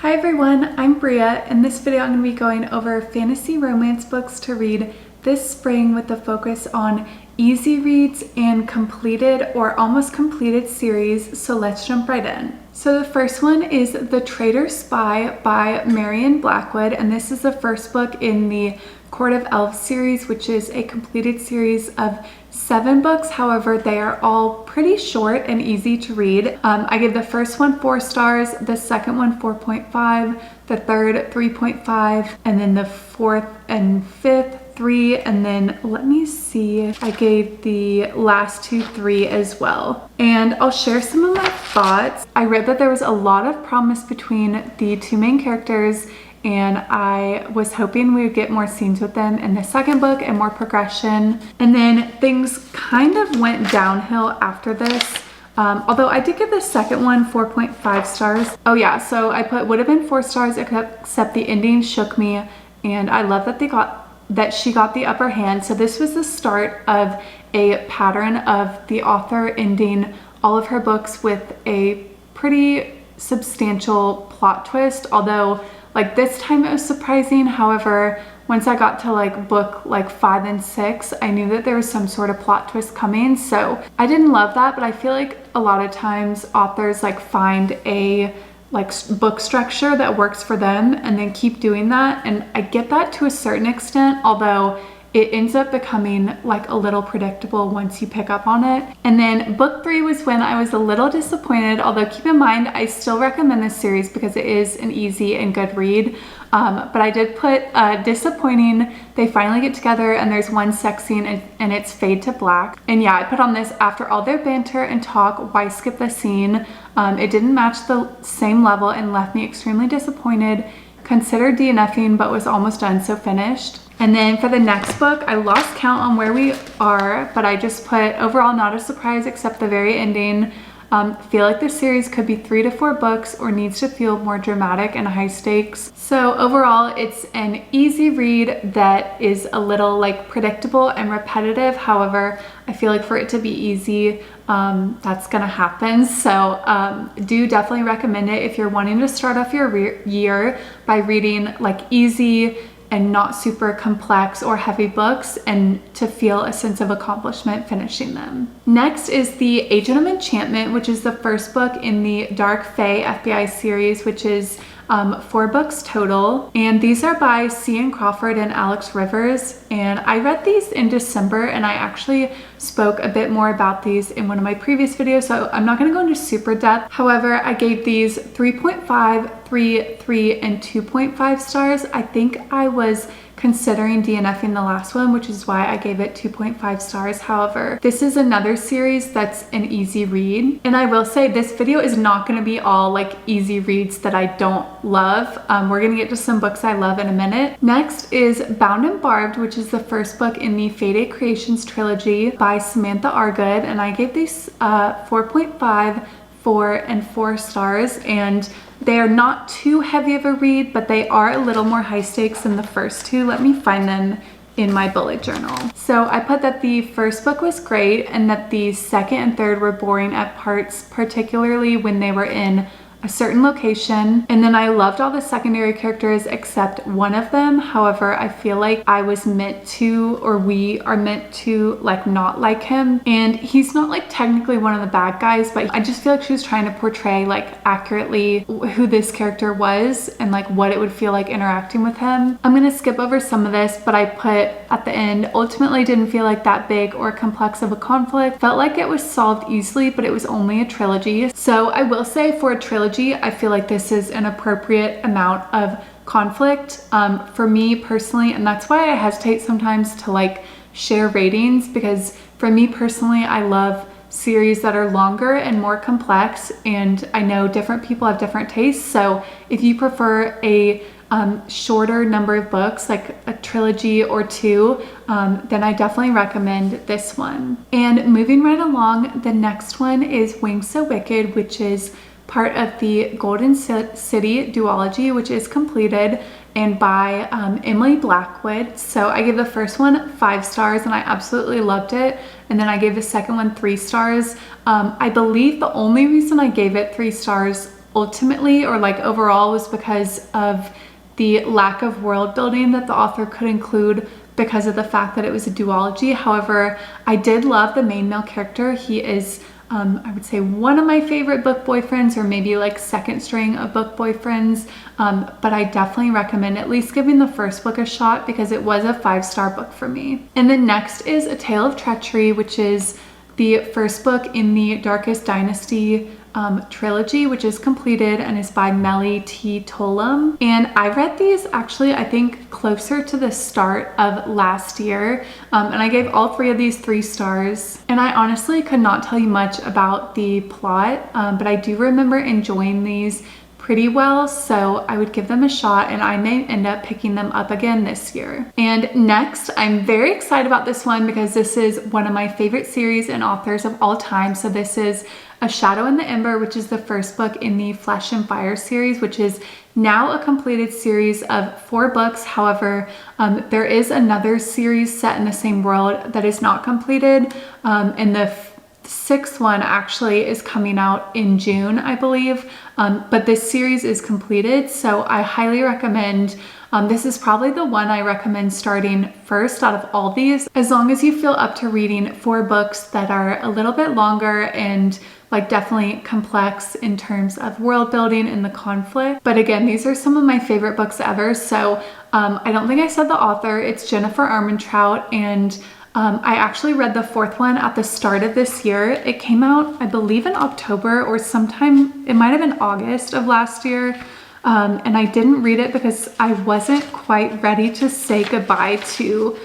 Hi everyone, I'm Bria. In this video I'm going to be going over fantasy romance books to read this spring with a focus on easy reads and completed or almost completed series, so let's jump right in. So the first one is The Traitor Spy by Marian Blackwood, and this is the first book in the Court of Elves series, which is a completed series of 7 books. However, they are all pretty short and easy to read. I give the first one 4 stars, the second one 4.5, the third 3.5, and then the fourth and fifth 3, and then let me see, I gave the last two 3 as well. And I'll share some of my thoughts. I read that there was a lot of promise between the two main characters, and I was hoping we would get more scenes with them in the second book and more progression. And then things kind of went downhill after this. Although I did give the second one 4.5 stars. Oh yeah, so I put would have been 4 stars except the ending shook me, and I love that she got the upper hand. So this was the start of a pattern of the author ending all of her books with a pretty substantial plot twist, although like this time it was surprising. However, once I got to like book 5 and 6, I knew that there was some sort of plot twist coming. So I didn't love that, but I feel like a lot of times authors find a book structure that works for them and then keep doing that. And I get that to a certain extent, although it ends up becoming a little predictable once you pick up on it. And then book 3 was when I was a little disappointed, although keep in mind, I still recommend this series because it is an easy and good read. But I did put disappointing. They finally get together and there's one sex scene and it's fade to black. And yeah, I put on this after all their banter and talk, why skip the scene? It didn't match the same level and left me extremely disappointed. Considered DNFing, but was almost done, so finished. And then for the next book, I lost count on where we are, but I just put overall not a surprise except the very ending. Feel like this series could be 3 to 4 books or needs to feel more dramatic and high stakes. So overall, it's an easy read that is a little predictable and repetitive. However, I feel like for it to be easy, that's gonna happen. So do definitely recommend it if you're wanting to start off your year by reading easy and not super complex or heavy books, and to feel a sense of accomplishment finishing them. Next is The Agent of Enchantment, which is the first book in the Dark Fae FBI series, which is 4 books total. And these are by Cian Crawford and Alex Rivers. And I read these in December, and I actually spoke a bit more about these in one of my previous videos, so I'm not gonna go into super depth. However, I gave these 3.5, 3, and 2.5 stars. I think I was considering DNFing the last one, which is why I gave it 2.5 stars. However, this is another series that's an easy read. And I will say this video is not going to be all easy reads that I don't love. We're going to get to some books I love in a minute. Next is Bound and Barbed, which is the first book in the Fate Creations trilogy by Samantha Argood. And I gave these 4.5, 4, and 4 stars. And they are not too heavy of a read, but they are a little more high stakes than the first two. Let me find them in my bullet journal. So I put that the first book was great and that the second and third were boring at parts, particularly when they were in a certain location. And then I loved all the secondary characters except one of them. However, I feel like I was meant to, or we are meant to not like him. And he's not technically one of the bad guys, but I just feel like she was trying to portray accurately who this character was and what it would feel like interacting with him. I'm gonna skip over some of this, but I put at the end, ultimately didn't feel like that big or complex of a conflict. Felt like it was solved easily, but it was only a trilogy. So I will say for a trilogy, I feel like this is an appropriate amount of conflict for me personally, and that's why I hesitate sometimes to share ratings, because for me personally, I love series that are longer and more complex, and I know different people have different tastes. So if you prefer a shorter number of books, like a trilogy or 2, then I definitely recommend this one. And moving right along, the next one is Wings So Wicked, which is part of the Golden City duology, which is completed and by Emily Blackwood. So I gave the first one 5 stars and I absolutely loved it. And then I gave the second one 3 stars. I believe the only reason I gave it 3 stars ultimately, or like overall, was because of the lack of world building that the author could include because of the fact that it was a duology. However, I did love the main male character. He is, I would say, one of my favorite book boyfriends, or maybe like second string of book boyfriends. But I definitely recommend at least giving the first book a shot because it was a 5-star book for me. And then next is A Tale of Treachery, which is the first book in the Darkest Dynasty trilogy, which is completed and is by Melly T. Tolam. And I read these actually, I think, closer to the start of last year. And I gave all 3 of these 3 stars. And I honestly could not tell you much about the plot, but I do remember enjoying these pretty well, so I would give them a shot, and I may end up picking them up again this year. And next, I'm very excited about this one because this is one of my favorite series and authors of all time. So this is A Shadow in the Ember, which is the first book in the Flesh and Fire series, which is now a completed series of 4 books. However, there is another series set in the same world that is not completed, and the 6th one actually is coming out in June, I believe, but this series is completed, so I highly recommend. This is probably the one I recommend starting first out of all these, as long as you feel up to reading 4 books that are a little bit longer and like definitely complex in terms of world building and the conflict. But again, these are some of my favorite books ever. So I don't think I said the author. It's Jennifer Armentrout, and I actually read the 4th one at the start of this year. It came out, I believe, in October or sometime, it might have been August of last year. And I didn't read it because I wasn't quite ready to say goodbye to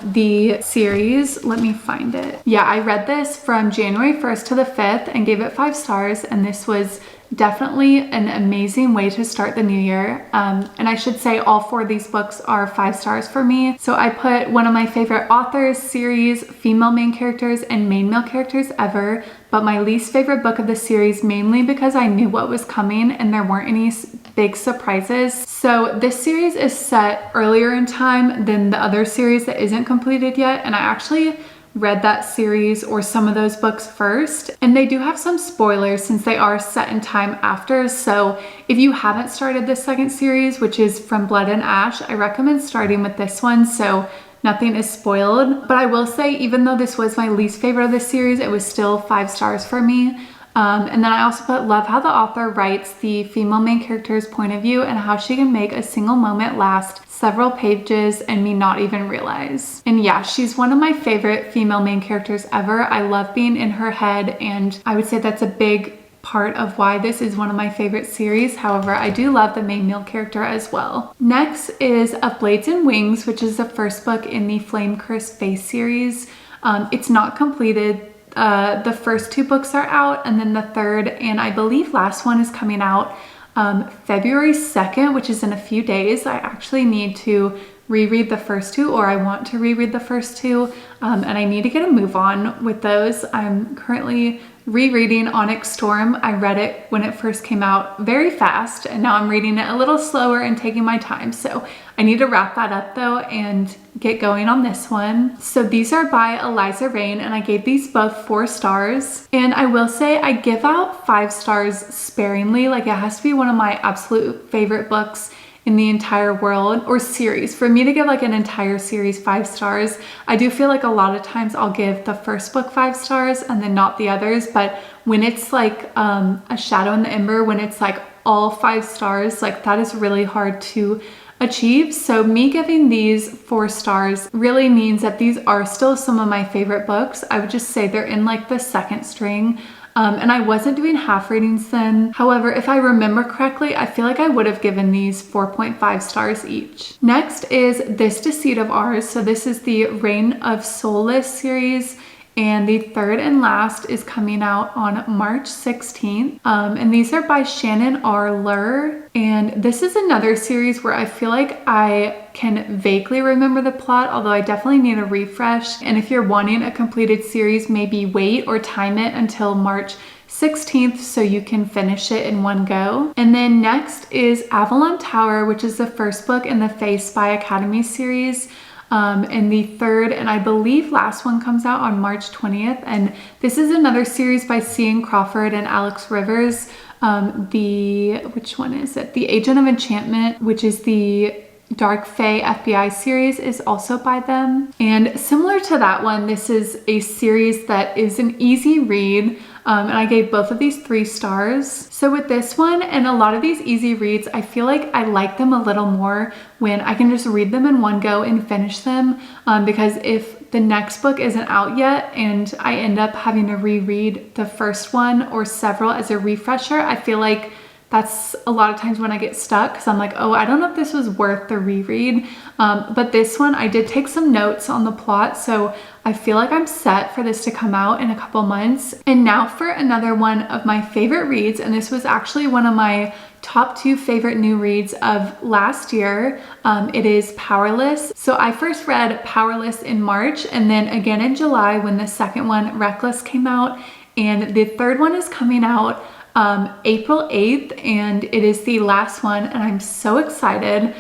the series. Let me find it. Yeah, I read this from January 1st to the 5th and gave it 5 stars. And this was definitely an amazing way to start the new year. And I should say all 4 of these books are 5 stars for me. So I put one of my favorite authors, series, female main characters, and main male characters ever, but my least favorite book of the series, mainly because I knew what was coming and there weren't any big surprises. So this series is set earlier in time than the other series that isn't completed yet, and I actually read that series or some of those books first, and they do have some spoilers since they are set in time after. So if you haven't started the 2nd series, which is From Blood and Ash, I recommend starting with this one so nothing is spoiled. But I will say, even though this was my least favorite of the series, it was still 5 stars for me. And then I also love how the author writes the female main character's point of view and how she can make a single moment last several pages and me not even realize. And yeah, she's one of my favorite female main characters ever. I love being in her head, and I would say that's a big part of why this is one of my favorite series. However, I do love the main male character as well. Next is Of Blades and Wings, which is the first book in the Flame Cursed Face series. It's not completed. The first 2 books are out, and then the 3rd and I believe last one is coming out February 2nd, which is in a few days. I actually need to reread the first 2, or I want to reread the first 2, and I need to get a move on with those. I'm currently rereading Onyx Storm. I read it when it first came out very fast, and now I'm reading it a little slower and taking my time. So I need to wrap that up though and get going on this one. So these are by Eliza Reign, and I gave these both 4 stars. And I will say I give out 5 stars sparingly. Like, it has to be one of my absolute favorite books in the entire world, or series. For me to give like an entire series 5 stars, I do feel like a lot of times I'll give the first book 5 stars and then not the others. But when it's like A Shadow in the Ember, when it's like all 5 stars, like that is really hard to achieve. So me giving these 4 stars really means that these are still some of my favorite books. I would just say they're in like the 2nd string. And I wasn't doing half ratings then. However, if I remember correctly, I feel like I would have given these 4.5 stars each. Next is This Deceit of Ours. So this is the Reign of Soulless series, and the 3rd and last is coming out on March 16th. And these are by Shannon R. Lur. And this is another series where I feel like I can vaguely remember the plot, although I definitely need a refresh. And if you're wanting a completed series, maybe wait or time it until March 16th so you can finish it in one go. And then next is Avalon Tower, which is the first book in the Fae Spy Academy series. And the third and I believe last one comes out on March 20th. And this is another series by C.N. Crawford and Alex Rivers. Which one is it? The Agent of Enchantment, which is the Dark Fae FBI series, is also by them. And similar to that one, this is a series that is an easy read. And I gave both of these 3 stars. So with this one and a lot of these easy reads, I feel like I like them a little more when I can just read them in one go and finish them. Because if the next book isn't out yet and I end up having to reread the first one or several as a refresher, I feel like that's a lot of times when I get stuck because I'm like, oh, I don't know if this was worth the reread. But this one, I did take some notes on the plot, so I feel like I'm set for this to come out in a couple months. And now for another one of my favorite reads, and this was actually one of my top 2 favorite new reads of last year. It is Powerless. So I first read Powerless in March and then again in July when the second one, Reckless, came out. And the third one is coming out April 8th, and it is the last one, and I'm so excited.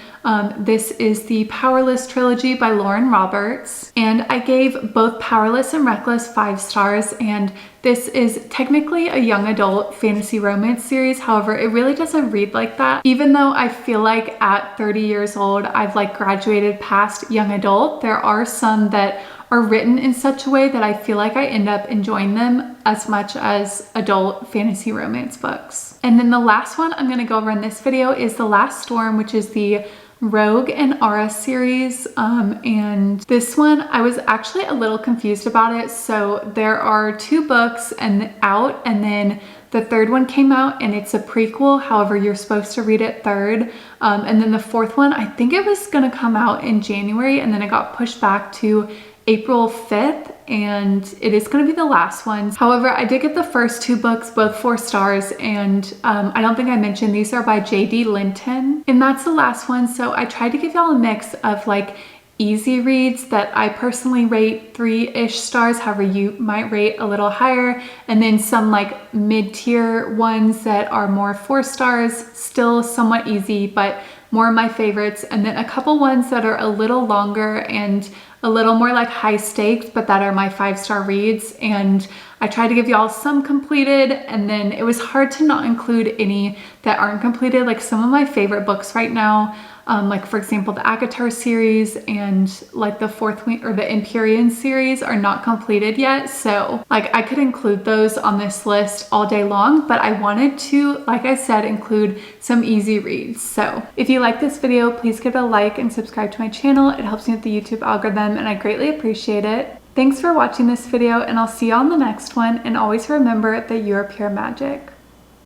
This is the Powerless trilogy by Lauren Roberts, and I gave both Powerless and Reckless 5 stars, and this is technically a young adult fantasy romance series. However, it really doesn't read like that. Even though I feel like at 30 years old, I've like graduated past young adult, there are some that are written in such a way that I feel like I end up enjoying them as much as adult fantasy romance books. And then the last one I'm going to go over in this video is The Last Storm, which is the Rogue and Aura series. And this one, I was actually a little confused about it. So there are 2 books out, and then the third one came out and it's a prequel. However, you're supposed to read it third. And then the fourth one, I think it was going to come out in January, and then it got pushed back to April 5th, and it is going to be the last one. However, I did get the first 2 books, both 4 stars, and I don't think I mentioned these are by J.D. Linton, and that's the last one. So I tried to give y'all a mix of like easy reads that I personally rate 3-ish stars, however you might rate a little higher, and then some like mid-tier ones that are more 4 stars, still somewhat easy, but more of my favorites, and then a couple ones that are a little longer and a little more like high stakes, but that are my 5-star reads. And I tried to give y'all some completed, and then it was hard to not include any that aren't completed. Like some of my favorite books right now, like for example, the ACOTAR series and like the Fourth Wing or the Empyrean series are not completed yet. So like I could include those on this list all day long, but I wanted to, like I said, include some easy reads. So if you like this video, please give it a like and subscribe to my channel. It helps me with the YouTube algorithm and I greatly appreciate it. Thanks for watching this video, and I'll see you on the next one, and always remember that you are pure magic.